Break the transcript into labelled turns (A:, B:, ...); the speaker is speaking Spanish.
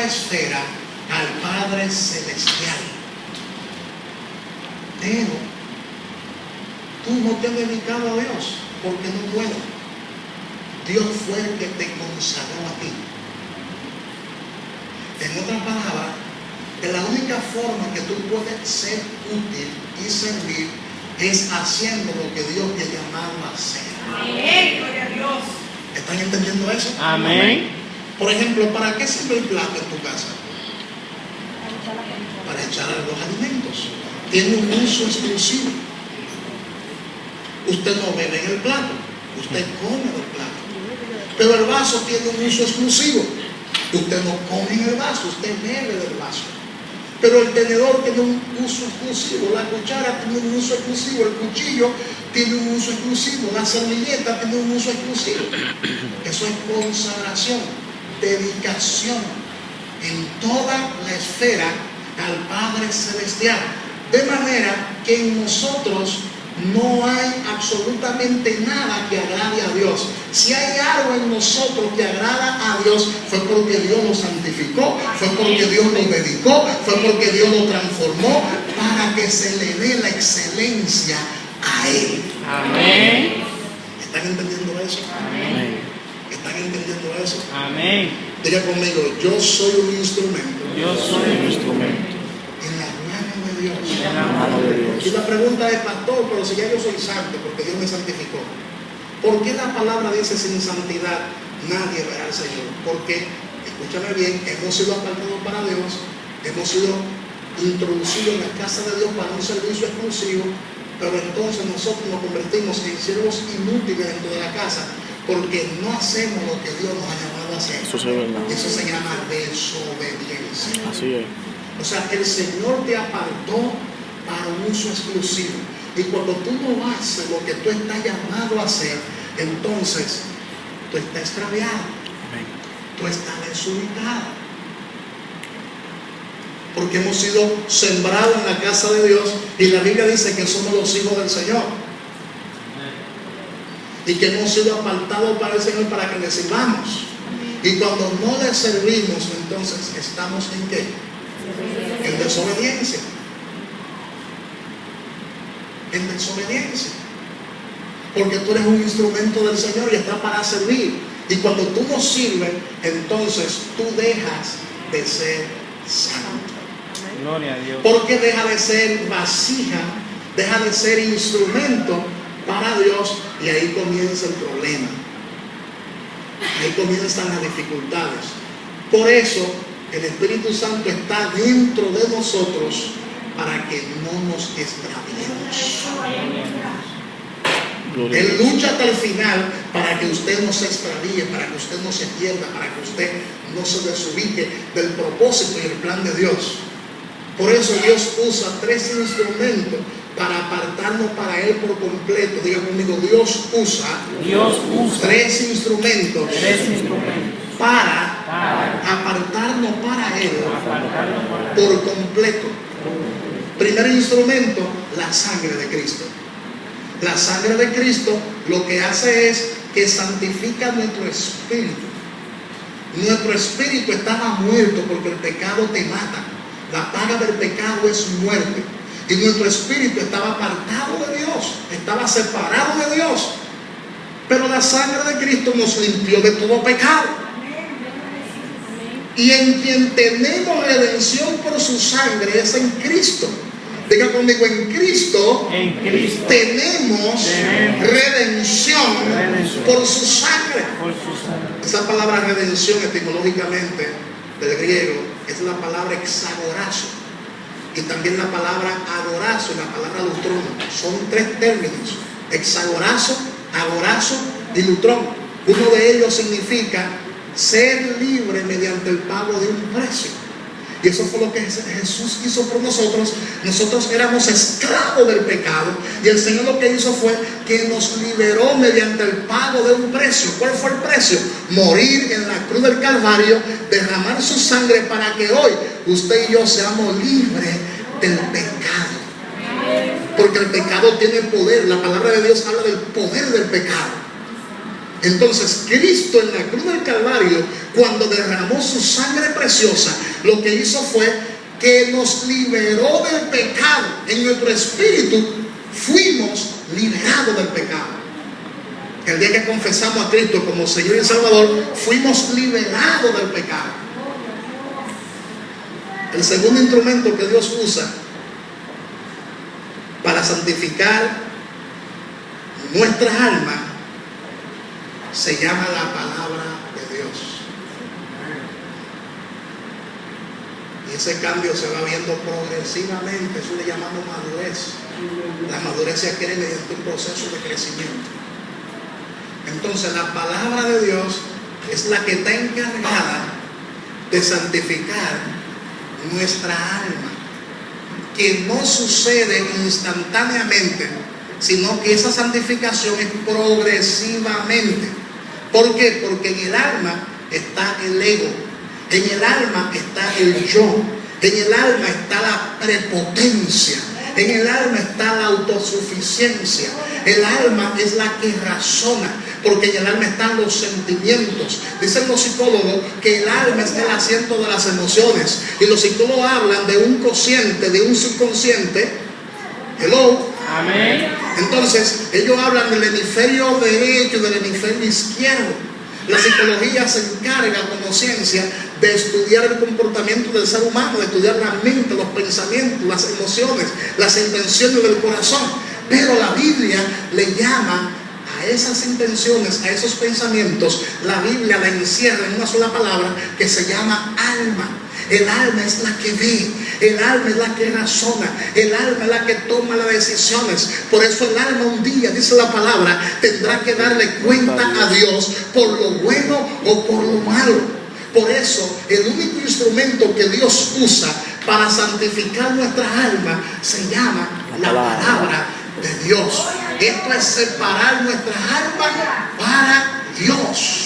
A: esfera al Padre Celestial. Pero tú no te has dedicado a Dios porque no puedo. Dios fue el que te consagró a ti. En otras palabras, que la única forma que tú puedes ser útil y servir es haciendo lo que Dios te ha llamado a hacer.
B: Amén, gloria a Dios.
A: ¿Están entendiendo eso?
C: Amén.
A: Por ejemplo, ¿para qué sirve el plato en tu casa? Para echar los alimentos. Tiene un uso exclusivo. Usted no bebe en el plato, usted come del plato. Pero el vaso tiene un uso exclusivo. Usted no come en el vaso, usted bebe del vaso. Pero el tenedor tiene un uso exclusivo, la cuchara tiene un uso exclusivo, el cuchillo tiene un uso exclusivo, la servilleta tiene un uso exclusivo. Eso es consagración, dedicación en toda la esfera al Padre Celestial. De manera que en nosotros no hay absolutamente nada que agrade a Dios. Si hay algo en nosotros que agrada a Dios, fue porque Dios nos santificó, fue porque Dios nos dedicó, fue porque Dios nos transformó para que se le dé la excelencia a Él.
C: Amén.
A: ¿Están entendiendo eso?
C: Amén.
A: ¿Están entendiendo eso?
C: Amén.
A: Diga conmigo, yo soy un instrumento
C: Yo soy un instrumento
A: en las manos de Dios.
C: en la mano de Dios.
A: Y la pregunta es, pastor, pero si ya yo soy santo, porque Dios me santificó, ¿por qué la palabra dice sin santidad nadie verá al Señor? Porque, escúchame bien, hemos sido apartados para Dios, hemos sido introducidos en la casa de Dios para un servicio exclusivo, pero entonces nosotros nos convertimos en siervos inútiles dentro de la casa, porque no hacemos lo que Dios nos ha llamado a hacer.
D: Eso sí es verdad.
A: Eso se llama desobediencia.
D: Así es.
A: O sea, el Señor te apartó para un uso exclusivo. Y cuando tú no haces lo que tú estás llamado a hacer, entonces tú estás extraviado. Tú estás desubicado. Porque hemos sido sembrados en la casa de Dios y la Biblia dice que somos los hijos del Señor. Y que hemos sido apartados para el Señor para que le sirvamos. Y cuando no le servimos, entonces estamos en ¿qué? En desobediencia. En desobediencia. Porque tú eres un instrumento del Señor y está para servir. Y cuando tú no sirves, entonces tú dejas de ser santo.
C: Gloria a Dios.
A: Porque deja de ser vasija, deja de ser instrumento para Dios, y ahí comienza el problema. Ahí comienzan las dificultades. Por eso el Espíritu Santo está dentro de nosotros para que no nos extraviemos. Él lucha hasta el final para que usted no se extravíe, para que usted no se pierda, para que usted no se desubique del propósito y el plan de Dios. Por eso Dios usa 3 instrumentos para apartarnos para Él por completo. Diga conmigo, Dios usa 3 instrumentos para apartarnos para Él por completo. Primer instrumento, la sangre de Cristo. La sangre de Cristo lo que hace es que santifica nuestro espíritu. Nuestro espíritu estaba muerto porque el pecado te mata. La paga del pecado es muerte. Y nuestro espíritu estaba apartado de Dios, estaba separado de Dios. Pero la sangre de Cristo nos limpió de todo pecado. Y en quien tenemos redención por su sangre es en Cristo. Diga conmigo, en Cristo tenemos redención por su sangre. Esa palabra redención etimológicamente del griego es la palabra exagorazo. Y también la palabra agorazo y la palabra lutrón. Son 3 términos: exagorazo, agorazo y lutrón. Uno de ellos significa ser libre mediante el pago de un precio. Y eso fue lo que Jesús hizo por nosotros. Nosotros éramos esclavos del pecado, y el Señor lo que hizo fue que nos liberó mediante el pago de un precio. ¿Cuál fue el precio? Morir en la cruz del Calvario, derramar su sangre para que hoy usted y yo seamos libres del pecado. Porque el pecado tiene poder. La palabra de Dios habla del poder del pecado. Entonces Cristo en la cruz del Calvario, cuando derramó su sangre preciosa, lo que hizo fue que nos liberó del pecado. En nuestro espíritu fuimos liberados del pecado. El día que confesamos a Cristo como Señor y Salvador, fuimos liberados del pecado. El segundo instrumento que Dios usa para santificar nuestra alma se llama la palabra de Dios. Y ese cambio se va viendo progresivamente. Eso le llamamos madurez. La madurez se adquiere mediante un proceso de crecimiento. Entonces la palabra de Dios es la que está encargada de santificar nuestra alma, que no sucede instantáneamente, sino que esa santificación es progresivamente. ¿Por qué? Porque en el alma está el ego, en el alma está el yo, en el alma está la prepotencia, en el alma está la autosuficiencia. El alma es la que razona, porque en el alma están los sentimientos. Dicen los psicólogos que el alma es el asiento de las emociones, y los psicólogos hablan de un consciente, de un subconsciente. Hello.
C: Amén.
A: Entonces ellos hablan del hemisferio derecho y del hemisferio izquierdo. La psicología se encarga como ciencia de estudiar el comportamiento del ser humano, de estudiar la mente, los pensamientos, las emociones, las intenciones del corazón. Pero la Biblia le llama a esas intenciones, a esos pensamientos, la Biblia la encierra en una sola palabra que se llama alma. El alma es la que ve, el alma es la que razona, el alma es la que toma las decisiones. Por eso el alma un día, dice la palabra, tendrá que darle cuenta a Dios por lo bueno o por lo malo. Por eso el único instrumento que Dios usa para santificar nuestra alma se llama la palabra de Dios. Esto es separar nuestra alma para Dios.